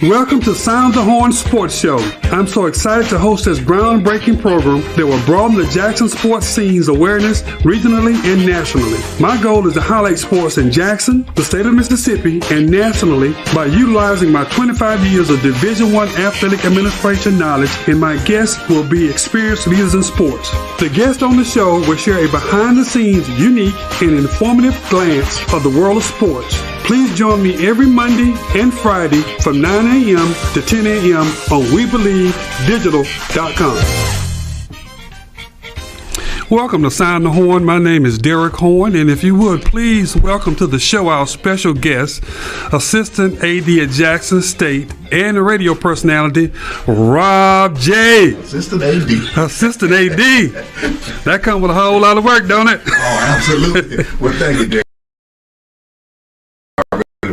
Welcome to Sound the Horne Sports Show. I'm so excited to host this groundbreaking program that will broaden the Jackson sports scene's awareness regionally and nationally. My goal is to highlight sports in Jackson, the state of Mississippi, and nationally by utilizing my 25 years of Division I athletic administration knowledge, and my guests will be experienced leaders in sports. The guests on the show will share a behind-the-scenes, unique, and informative glance of the world of sports. Please join me every Monday and Friday from 9 a.m. to 10 a.m. on WeBelieveDigital.com. Welcome to Sound the Horne. My name is Derek Horne, and if you would, please welcome to the show our special guest, Assistant AD at Jackson State and the radio personality, Rob J. Assistant AD. Assistant AD. That comes with a whole lot of work, don't it? Oh, absolutely. Well, thank you, Derek.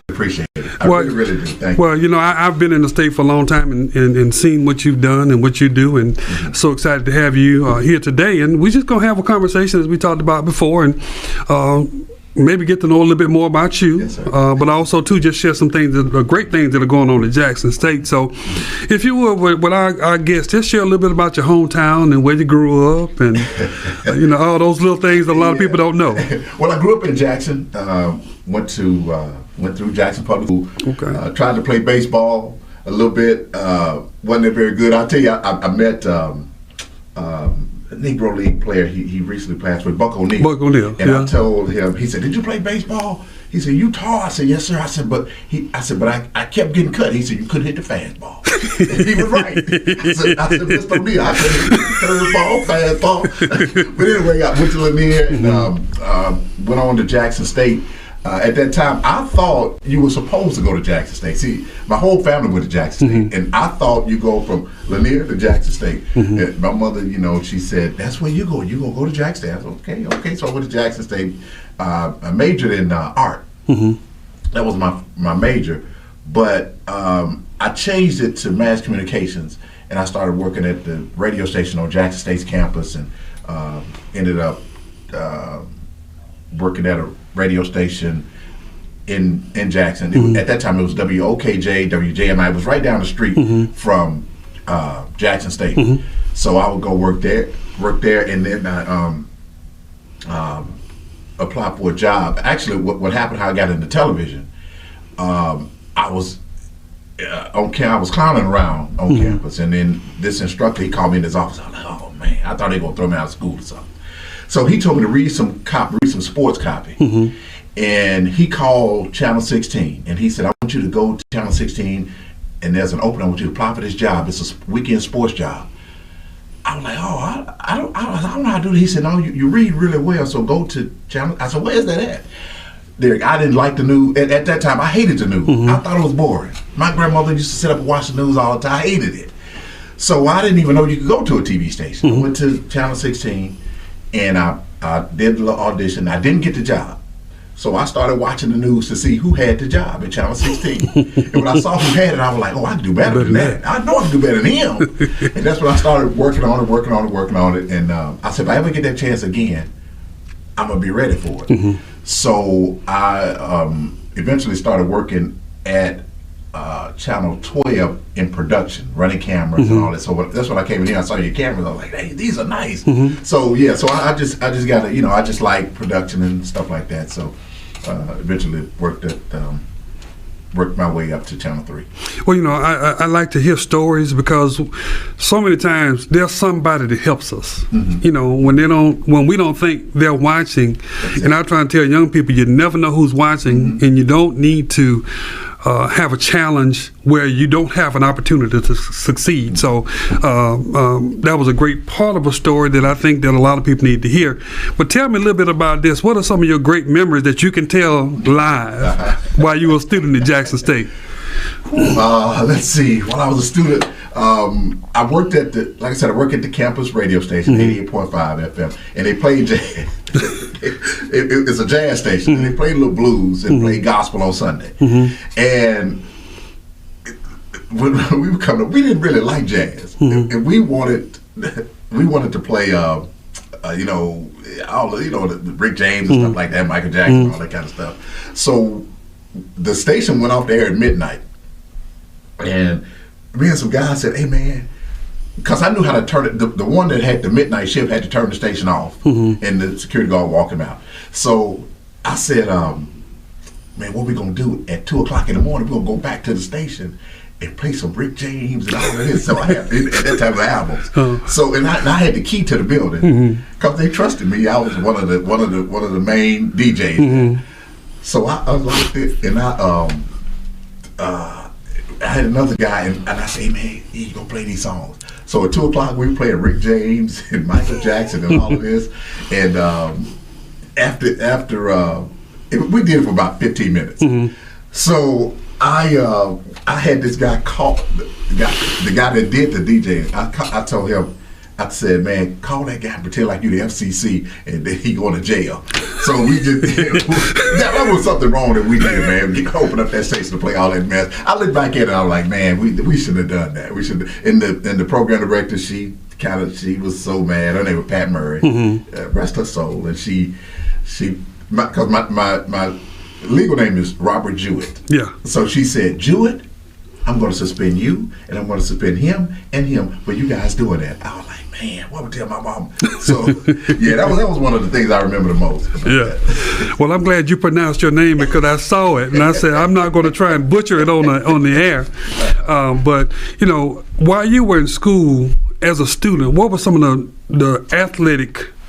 Appreciate it. I really do. Thank you. Well, you know, I've been in the state for a long time and seen what you've done and what you do, and so excited to have you here today. And we're just going to have a conversation as we talked about before, and maybe get to know a little bit more about you, yes, but also too just share some things, great things that are going on in Jackson State. So if you would, with our guests, just share a little bit about your hometown and where you grew up and, you know, all those little things that a lot of people don't know. Well, I grew up in Jackson, went through Jackson Public School, tried to play baseball a little bit, wasn't very good. I'll tell you, I met a Negro League player, he recently passed away, Buck O'Neal. Buck O'Neal, and I told him, he said, "Did you play baseball?" He said, "You tall?" I said, "Yes, sir." I said, but I kept getting cut. He said, "You couldn't hit the fastball." And he was right. I said, "Mr. O'Neal, I couldn't hit the curveball, fastball." But anyway, I went to Lanier and went on to Jackson State. At that time, I thought you were supposed to go to Jackson State. See, my whole family went to Jackson State, and I thought you go from Lanier to Jackson State. And my mother, you know, she said, "That's where you go. You gonna go to Jackson State?" I said, "Okay." So I went to Jackson State. I majored in art. That was my major, but I changed it to mass communications, and I started working at the radio station on Jackson State's campus, and ended up working at a radio station in Jackson. At that time, it was WOKJ, WJMI. It was right down the street from Jackson State. So I would go work there, and then I applied for a job. Actually, what happened, how I got into television, I was on campus. I was clowning around on campus, and then this instructor, he called me in his office. I was like, "Oh man, I thought they were gonna throw me out of school or something." So he told me to read some sports copy, and he called Channel 16, and he said, "I want you to go to Channel 16, and there's an opening. I want you to apply for this job. It's a weekend sports job." I was like, "Oh, I don't know how to do it." He said, "No, you read really well, so go to Channel." I said, "Where's that at?" Derek, I didn't like the news. At that time, I hated the news. I thought it was boring. My grandmother used to sit up and watch the news all the time. I hated it. So I didn't even know you could go to a TV station. I went to Channel 16. And I did the audition. I didn't get the job. So I started watching the news to see who had the job at Channel 16. And when I saw who had it, I was like, "Oh, I can do better than that. I know I can do better than him." And that's when I started working on it. And I said, if I ever get that chance again, I'm going to be ready for it. So I eventually started working at Channel 12 in production, running cameras and all that. So that's when I came in here. I saw your cameras. I was like, "Hey, these are nice." So yeah, so I just got to, you know, I just like production and stuff like that. So eventually worked my way up to Channel 3. Well, you know, I like to hear stories because so many times there's somebody that helps us. You know, when we don't think they're watching, and I try to tell young people, you never know who's watching, and you don't need to have a challenge where you don't have an opportunity to succeed. So that was a great part of a story that I think that a lot of people need to hear. But tell me a little bit about this. What are some of your great memories that you can tell live while you were a student at Jackson State? Let's see. While I was a student, I worked at I worked at the campus radio station, 88.5 FM, and they played jazz. It's a jazz station, and they played a little blues and played gospel on Sunday. And when we were coming up, we didn't really like jazz, and we wanted to play, all the Rick James and stuff like that, Michael Jackson, all that kind of stuff. So the station went off the air at midnight. And me and some guys said, "Hey man," because I knew how to turn it. The one that had the midnight shift had to turn the station off, and the security guard walk him out. So I said, "Man, what we gonna do at 2:00 in the morning? We are gonna go back to the station and play some Rick James and all of this." So I had at that time of albums. So and I had the key to the building because they trusted me. I was one of the main DJs. So I was like, and I had another guy, and I said, "Hey man, you gonna play these songs?" So at 2:00 we were playing Rick James and Michael Jackson and all of this. And after we did it for about 15 minutes. So I had this guy call the guy that did the DJ. I told him, I said, "Man, call that guy and pretend like you the FCC and then he going to jail." So we just that was something wrong that we did, man. We opened up that station to play all that mess. I looked back at it, I was like, man, we shouldn't have done that. We should. And the program director, she was so mad. Her name was Pat Murray. Rest her soul. And she because my legal name is Robert Jewett. Yeah. So she said, "Jewett, I'm going to suspend you, and I'm going to suspend him and him for you guys doing that." I was like, man, what would tell my mom? So, yeah, that was one of the things I remember the most. Yeah. Well, I'm glad you pronounced your name because I saw it, and I said, I'm not going to try and butcher it on the air. But, you know, while you were in school as a student, what were some of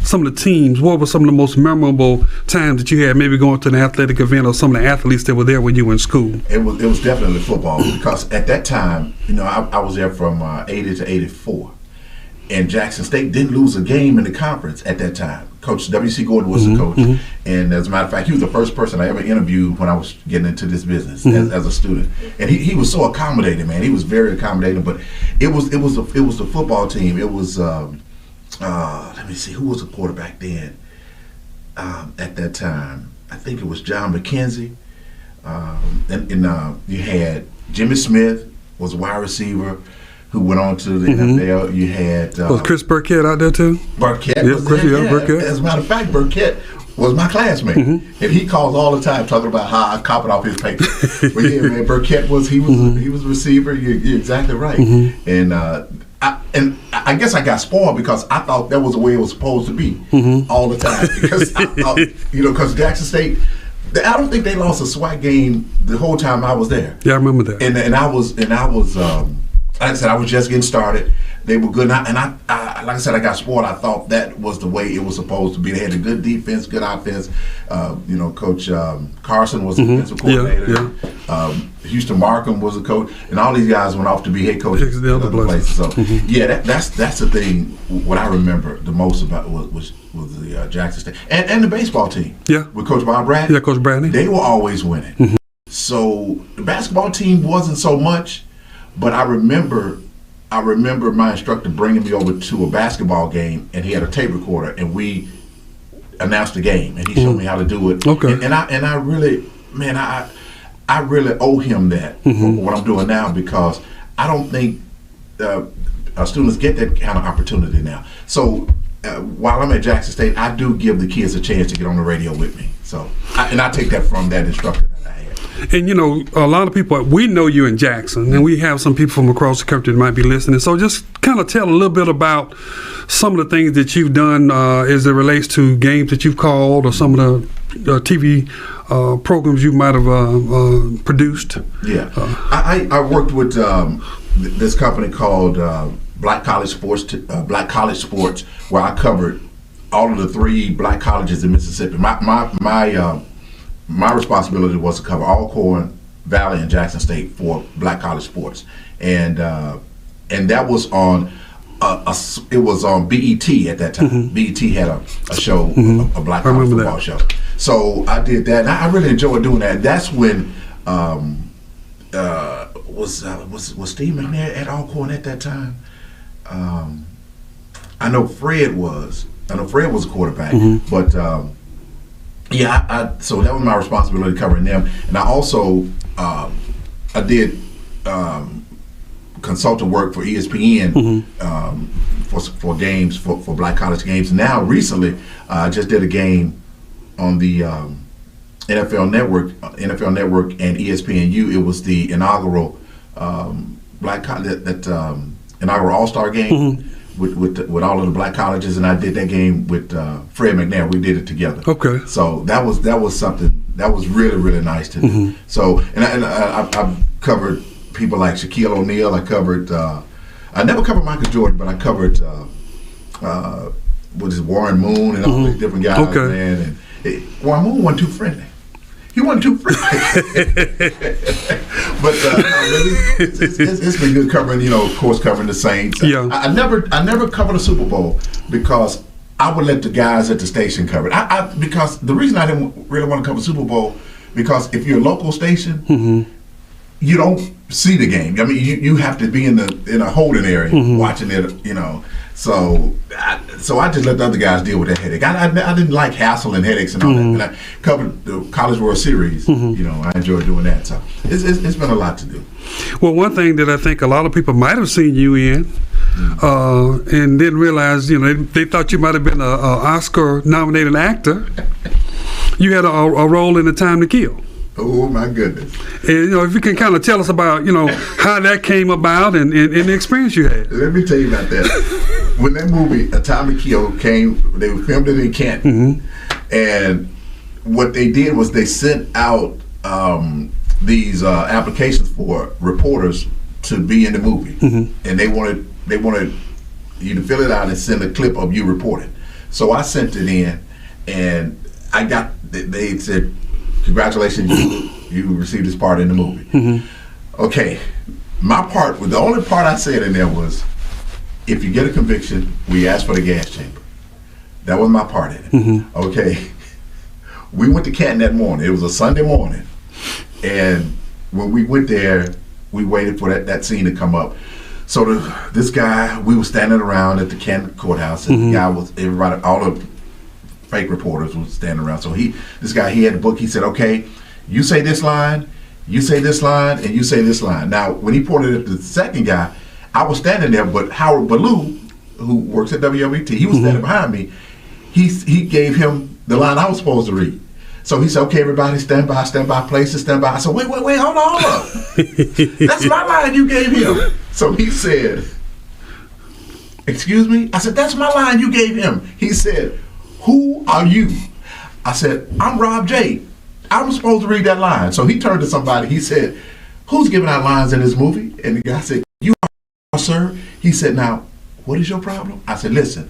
some of the teams, what were some of the most memorable times that you had maybe going to an athletic event or some of the athletes that were there when you were in school? It was definitely football because at that time, you know, I was there from 80 to 84. And Jackson State didn't lose a game in the conference at that time. Coach W.C. Gordon was the coach. And as a matter of fact, he was the first person I ever interviewed when I was getting into this business as a student. And he was so accommodating, man. He was very accommodating. But it was the football team. It was let me see, who was the quarterback then at that time? I think it was John McKenzie. And you had Jimmy Smith was a wide receiver who went on to the NFL. You had was Chris Burkett out there too? Burkett, Burkett. As a matter of fact, Burkett was my classmate, and he calls all the time talking about how I copied off his paper. But yeah, man, Burkett was a receiver. You're exactly right, and I guess I got spoiled because I thought that was the way it was supposed to be all the time. Because I thought, because Jackson State, I don't think they lost a SWAC game the whole time I was there. Yeah, I remember that. And I was. Like I said, I was just getting started. They were good, and I like I said, I got spoiled. I thought that was the way it was supposed to be. They had a good defense, good offense. Coach Carson was the defensive coordinator. Houston Markham was the coach, and all these guys went off to be head coaches in other places. So that's the thing. What I remember the most about was the Jackson State and the baseball team. Yeah, with Coach Bob Bradley. Yeah, Coach Bradley. They were always winning. So the basketball team wasn't so much. But I remember my instructor bringing me over to a basketball game, and he had a tape recorder, and we announced the game, and he showed me how to do it. Okay. And I really, man, I really owe him that for what I'm doing now because I don't think our students get that kind of opportunity now. So while I'm at Jackson State, I do give the kids a chance to get on the radio with me. So I take that from that instructor. And, a lot of people, we know you in Jackson, and we have some people from across the country that might be listening. So just kind of tell a little bit about some of the things that you've done as it relates to games that you've called or some of the TV programs you might have produced. Yeah. I worked with this company called Black College Sports, where I covered all of the 3 black colleges in Mississippi. My responsibility was to cover Alcorn, Valley, and Jackson State for Black College Sports, and that was on it was on BET at that time. BET had a show, a Black College football show. So I did that, and I really enjoyed doing that. That's when was Steve McNair at Alcorn at that time? I know Fred was a quarterback, but. So that was my responsibility covering them, and I also I did consultant work for ESPN for games for black college games. Now recently, I just did a game on the NFL Network and ESPNU. It was the inaugural black inaugural All-Star game with all of the black colleges, and I did that game with Fred McNair. We did it together. Okay. So that was something that was really, really nice to do. So I've covered people like Shaquille O'Neal. I never covered Michael Jordan, but I covered Warren Moon and all these different guys, man. And Warren Moon wasn't too friendly. He wasn't too friendly. But it's been good covering, of course, covering the Saints. Yeah. I never covered a Super Bowl because I would let the guys at the station cover it. Because the reason I didn't really want to cover Super Bowl, because if you're a local station, you don't see the game. I mean, you have to be in a holding area watching it, So I just let the other guys deal with that headache. I didn't like hassle and headaches and all that. And I covered the College World Series. I enjoyed doing that. So it's been a lot to do. Well, one thing that I think a lot of people might have seen you in and didn't realize, they thought you might have been an Oscar-nominated actor. You had a role in The Time to Kill. Oh my goodness! And if you can kind of tell us about how that came about and the experience you had. Let me tell you about that. When that movie A Time to Kill came, they filmed it in Canton, and what they did was they sent out these applications for reporters to be in the movie, and they wanted you to fill it out and send a clip of you reporting. So I sent it in, and they said, congratulations, you received this part in the movie. Okay, my part, the only part I said in there was, if you get a conviction, we ask for the gas chamber. That was my part in it. Okay, we went to Canton that morning. It was a Sunday morning, and when we went there, we waited for that scene to come up. So this guy, we were standing around at the Canton courthouse, and the guy was, everybody, all the fake reporters were standing around. So this guy had a book. He said, okay, you say this line, you say this line, and you say this line. Now, when he pointed at the second guy, I was standing there, but Howard Ballou, who works at WWT, he was standing behind me. He gave him the line I was supposed to read. So he said, okay, everybody stand by, places, stand by. I said, wait, hold on. That's my line you gave him. So he said, excuse me? I said, that's my line you gave him. He said, who are you? I said, I'm Rob J. I'm supposed to read that line. So he turned to somebody. He said, who's giving out lines in this movie? And the guy said, you are, sir. He said, now, what is your problem? I said, listen,